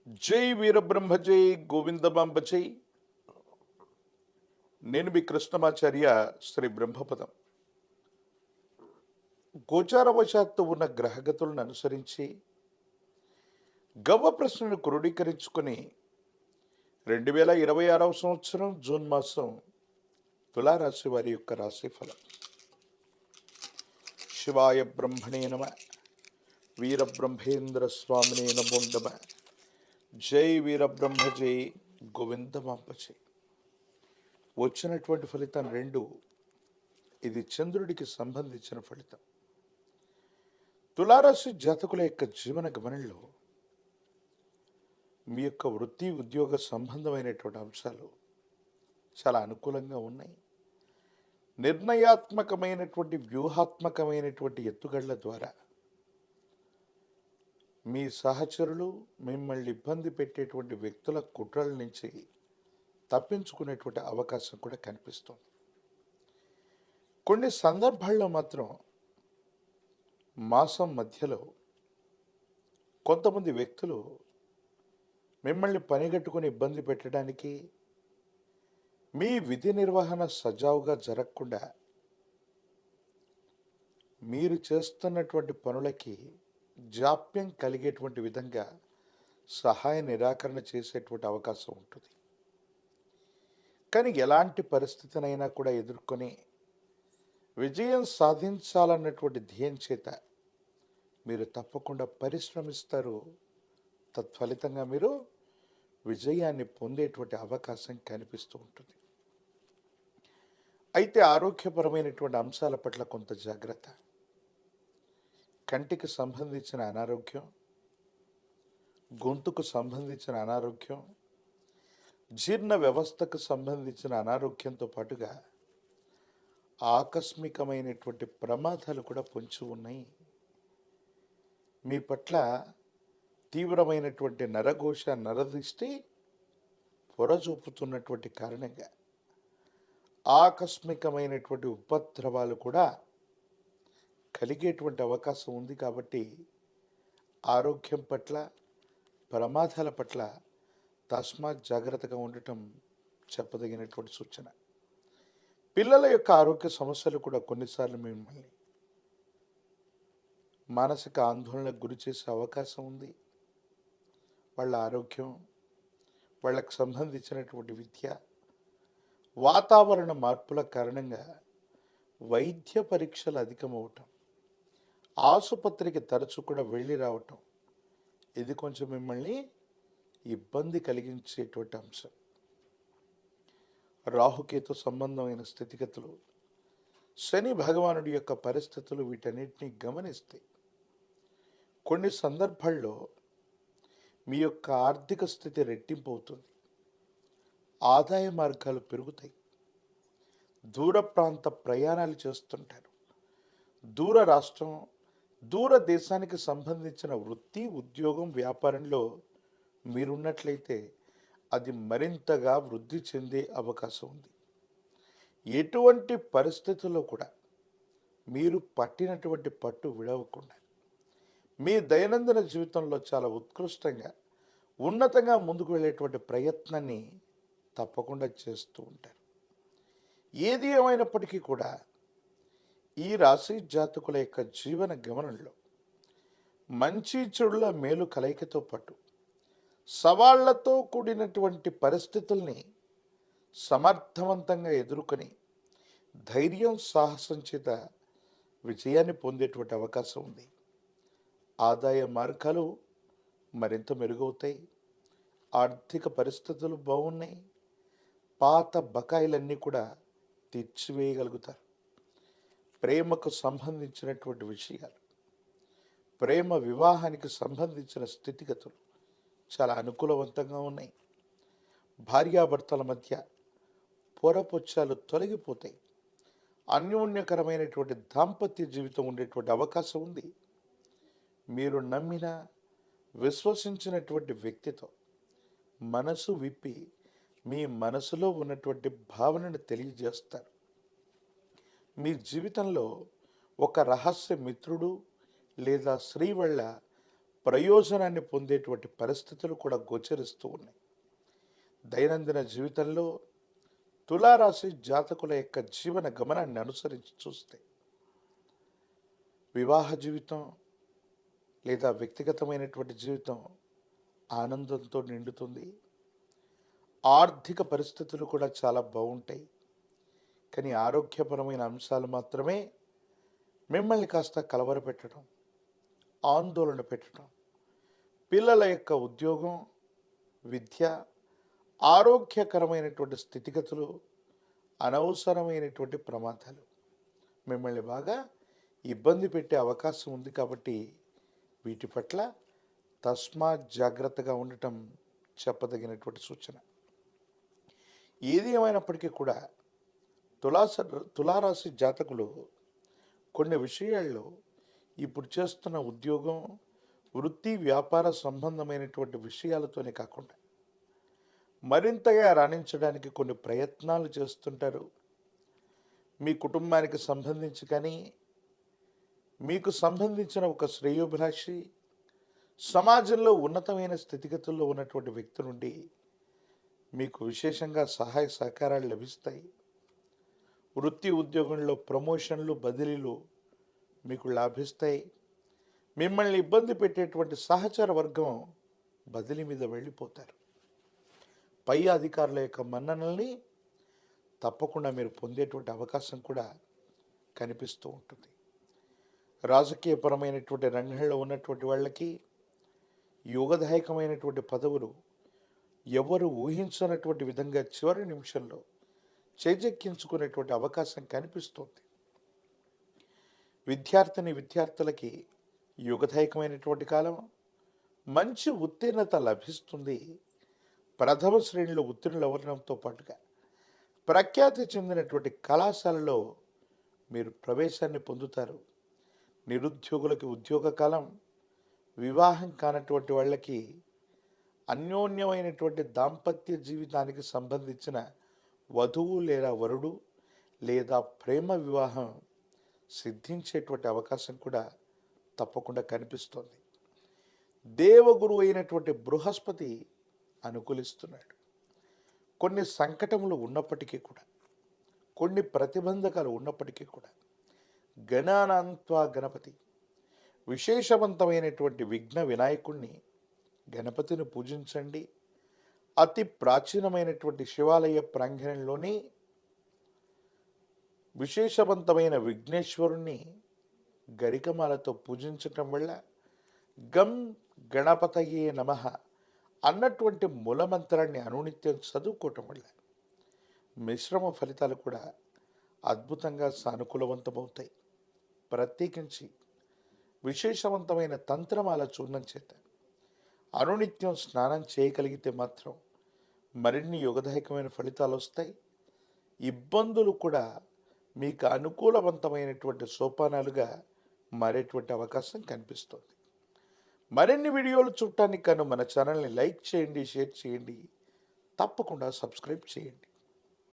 జై వీరబ్రహ్మ జై గోవిందమాంబ జై. నేను మీ కృష్ణమాచార్య. శ్రీ బ్రహ్మపదం. గోచారవశాత్తు ఉన్న గ్రహగతులను అనుసరించి గవ్వ ప్రశ్నను క్రోడీకరించుకొని 2026వ సంవత్సరం జూన్ మాసం తులారాశి వారి యొక్క రాశిఫలం. శివాయ బ్రహ్మణే నమ. వీరబ్రహ్మేంద్ర స్వామినే నమో నమ. జై వీరబ్రహ్మ జై గోవిందమాంబ జై. వచ్చినటువంటి ఫలితం 2. ఇది చంద్రుడికి సంబంధించిన ఫలితం. తులారాశి జాతకుల యొక్క జీవన గమనంలో మీ యొక్క వృత్తి ఉద్యోగ సంబంధమైనటువంటి అంశాలు చాలా అనుకూలంగా ఉన్నాయి. నిర్ణయాత్మకమైనటువంటి వ్యూహాత్మకమైనటువంటి ఎత్తుగడల ద్వారా మీ సహచరులు మిమ్మల్ని ఇబ్బంది పెట్టేటువంటి వ్యక్తుల కుట్రల నుంచి తప్పించుకునేటువంటి అవకాశం కూడా కనిపిస్తుంది. కొన్ని సందర్భాల్లో మాత్రం మాసం మధ్యలో కొంతమంది వ్యక్తులు మిమ్మల్ని పనిగట్టుకుని ఇబ్బంది పెట్టడానికి, మీ విధి నిర్వహణ సజావుగా జరగకుండా మీరు చేస్తున్నటువంటి పనులకి జాప్యం కలిగేటువంటి విధంగా సహాయ నిరాకరణ చేసేటువంటి అవకాశం ఉంటుంది. కానీ ఎలాంటి పరిస్థితినైనా కూడా ఎదుర్కొని విజయం సాధించాలన్నటువంటి ధ్యేయం చేత మీరు తప్పకుండా పరిశ్రమిస్తారు. తత్ఫలితంగా మీరు విజయాన్ని పొందేటువంటి అవకాశం కనిపిస్తూ ఉంటుంది. అయితే ఆరోగ్యపరమైనటువంటి అంశాల పట్ల కొంత జాగ్రత్త. కంటికి సంబంధించిన అనారోగ్యం, గొంతుకు సంబంధించిన అనారోగ్యం, జీర్ణ వ్యవస్థకు సంబంధించిన అనారోగ్యంతో పాటుగా ఆకస్మికమైనటువంటి ప్రమాదాలు కూడా పొంచి ఉన్నాయి. మీ పట్ల తీవ్రమైనటువంటి నరఘోష, నరదృష్టి పొరచూపుతున్నటువంటి కారణంగా ఆకస్మికమైనటువంటి ఉపద్రవాలు కూడా కలిగేటువంటి అవకాశం ఉంది. కాబట్టి ఆరోగ్యం పట్ల, ప్రమాదాల పట్ల తస్మాత్ జాగ్రత్తగా ఉండటం చెప్పదగినటువంటి సూచన. పిల్లల యొక్క ఆరోగ్య సమస్యలు కూడా కొన్నిసార్లు మిమ్మల్ని మానసిక ఆందోళనకు గురి చేసే అవకాశం ఉంది. వాళ్ళ ఆరోగ్యం, వాళ్ళకు సంబంధించినటువంటి విద్య, వాతావరణ మార్పుల కారణంగా వైద్య పరీక్షలు అధికమవటం, ఆసుపత్రికి తరచు కూడా వెళ్ళి రావటం, ఇది కొంచెం మిమ్మల్ని ఇబ్బంది కలిగించేటువంటి అంశం. రాహుకేతు సంబంధమైన స్థితిగతులు, శని భగవానుడి యొక్క పరిస్థితులు వీటన్నిటిని గమనిస్తే కొన్ని సందర్భాల్లో మీ యొక్క ఆర్థిక స్థితి రెట్టింపు అవుతుంది. ఆదాయ మార్గాలు పెరుగుతాయి. దూర ప్రాంత ప్రయాణాలు చేస్తుంటారు. దూర రాష్ట్రం, దూర దేశానికి సంబంధించిన వృత్తి, ఉద్యోగం, వ్యాపారంలో మీరున్నట్లయితే అది మరింతగా వృద్ధి చెందే అవకాశం ఉంది. ఎటువంటి పరిస్థితుల్లో కూడా మీరు పట్టినటువంటి పట్టు విడవకుండా మీ దైనందిన జీవితంలో చాలా ఉత్కృష్టంగా, ఉన్నతంగా ముందుకు వెళ్ళేటువంటి ప్రయత్నాన్ని తప్పకుండా చేస్తూ ఉంటారు. ఏది ఏమైనప్పటికీ కూడా ఈ రాశి జాతకుల యొక్క జీవన గమనంలో మంచి చెడుల మేలు కలయికతో పాటు సవాళ్లతో కూడినటువంటి పరిస్థితుల్ని సమర్థవంతంగా ఎదుర్కొని ధైర్యం, సాహసం చేత విజయాన్ని పొందేటువంటి అవకాశం ఉంది. ఆదాయ మార్గాలు మరింత మెరుగవుతాయి. ఆర్థిక పరిస్థితులు బాగున్నాయి. పాత బకాయిలన్నీ కూడా తీర్చివేయగలుగుతారు. ప్రేమకు సంబంధించినటువంటి విషయాలు, ప్రేమ వివాహానికి సంబంధించిన స్థితిగతులు చాలా అనుకూలవంతంగా ఉన్నాయి. భార్యాభర్తల మధ్య పొరపొచ్చాలు తొలగిపోతాయి. అన్యోన్యకరమైనటువంటి దాంపత్య జీవితం ఉండేటువంటి అవకాశం ఉంది. మీరు నమ్మిన, విశ్వసించినటువంటి వ్యక్తితో మనసు విప్పి మీ మనసులో ఉన్నటువంటి భావనను తెలియజేస్తారు. మీ జీవితంలో ఒక రహస్య మిత్రుడు లేదా స్త్రీ వల్ల ప్రయోజనాన్ని పొందేటువంటి పరిస్థితులు కూడా గోచరిస్తూ ఉన్నాయి. దైనందిన జీవితంలో తులారాశి జాతకుల యొక్క జీవన గమనాన్ని అనుసరించి చూస్తే వివాహ జీవితం లేదా వ్యక్తిగతమైనటువంటి జీవితం ఆనందంతో నిండుతుంది. ఆర్థిక పరిస్థితులు కూడా చాలా బాగుంటాయి. కానీ ఆరోగ్యపరమైన అంశాలు మాత్రమే మిమ్మల్ని కాస్త కలవరపెట్టడం, ఆందోళన పెట్టడం, పిల్లల యొక్క ఉద్యోగం, విద్య, ఆరోగ్యకరమైనటువంటి స్థితిగతులు, అనవసరమైనటువంటి ప్రమాదాలు మిమ్మల్ని బాగా ఇబ్బంది పెట్టే అవకాశం ఉంది. కాబట్టి వీటి పట్ల తస్మాత్ జాగ్రత్తగా ఉండటం చెప్పదగినటువంటి సూచన. ఏది ఏమైనప్పటికీ కూడా తులారాశి జాతకులు కొన్ని విషయాల్లో ఇప్పుడు చేస్తున్న ఉద్యోగం, వృత్తి, వ్యాపార సంబంధమైనటువంటి విషయాలతోనే కాకుండా మరింతగా రాణించడానికి కొన్ని ప్రయత్నాలు చేస్తుంటారు. మీ కుటుంబానికి సంబంధించి కానీ, మీకు సంబంధించిన ఒక శ్రేయోభిలాషి, సమాజంలో ఉన్నతమైన స్థితిగతుల్లో ఉన్నటువంటి వ్యక్తి నుండి మీకు విశేషంగా సహాయ సహకారాలు లభిస్తాయి. వృత్తి ఉద్యోగంలో ప్రమోషన్లు, బదిలీలు మీకు లాభిస్తాయి. మిమ్మల్ని ఇబ్బంది పెట్టేటువంటి సహచర వర్గం బదిలీ మీద వెళ్ళిపోతారు. పై అధికారుల యొక్క మన్ననల్ని తప్పకుండా మీరు పొందేటువంటి అవకాశం కూడా కనిపిస్తూ ఉంటుంది. రాజకీయపరమైనటువంటి రంగంలో ఉన్నటువంటి వాళ్ళకి యోగదాయకమైనటువంటి పదవులు ఎవరు ఊహించనటువంటి విధంగా చివరి నిమిషంలో చేజెక్కించుకునేటువంటి అవకాశం కనిపిస్తుంది. విద్యార్థులకి యుగదాయకమైనటువంటి కాలం, మంచి ఉత్తీర్ణత లభిస్తుంది. ప్రథమ శ్రేణిలో ఉత్తీర్ణులు అవ్వడంతో పాటుగా ప్రఖ్యాతి చెందినటువంటి కళాశాలలో మీరు ప్రవేశాన్ని పొందుతారు. నిరుద్యోగులకి ఉద్యోగ కాలం, వివాహం కానటువంటి వాళ్ళకి అన్యోన్యమైనటువంటి దాంపత్య జీవితానికి సంబంధించిన వధువు లేదా వరుడు లేదా ప్రేమ వివాహం సిద్ధించేటువంటి అవకాశం కూడా తప్పకుండా కనిపిస్తోంది. దేవగురు అయినటువంటి బృహస్పతి అనుకూలిస్తున్నాడు. కొన్ని సంకటములు ఉన్నప్పటికీ కూడా, కొన్ని ప్రతిబంధకాలు ఉన్నప్పటికీ కూడా గణానాంత్వా గణపతి, విశేషవంతమైనటువంటి విఘ్న వినాయకుణ్ణి, గణపతిని పూజించండి. అతి ప్రాచీనమైనటువంటి శివాలయ ప్రాంగణంలోని విశేషవంతమైన విఘ్నేశ్వరుణ్ణి గరికమాలతో పూజించటం వల్ల గం గణపతయే నమః అన్నటువంటి మూలమంత్రాన్ని అనునిత్యం చదువుకోవటం వల్ల మిశ్రమ ఫలితాలు కూడా అద్భుతంగా సానుకూలవంతమవుతాయి. ప్రత్యేకించి విశేషవంతమైన తంత్రమాల చూర్ణం చేత అనునిత్యం స్నానం చేయగలిగితే మాత్రం మరిన్ని యోగదాయకమైన ఫలితాలు వస్తాయి. ఇబ్బందులు కూడా మీకు అనుకూలవంతమైనటువంటి సోపానాలుగా మారేటువంటి అవకాశం కనిపిస్తుంది. మరిన్ని వీడియోలు చూడటానికి మన ఛానల్ని లైక్ చేయండి, షేర్ చేయండి, తప్పకుండా సబ్స్క్రైబ్ చేయండి.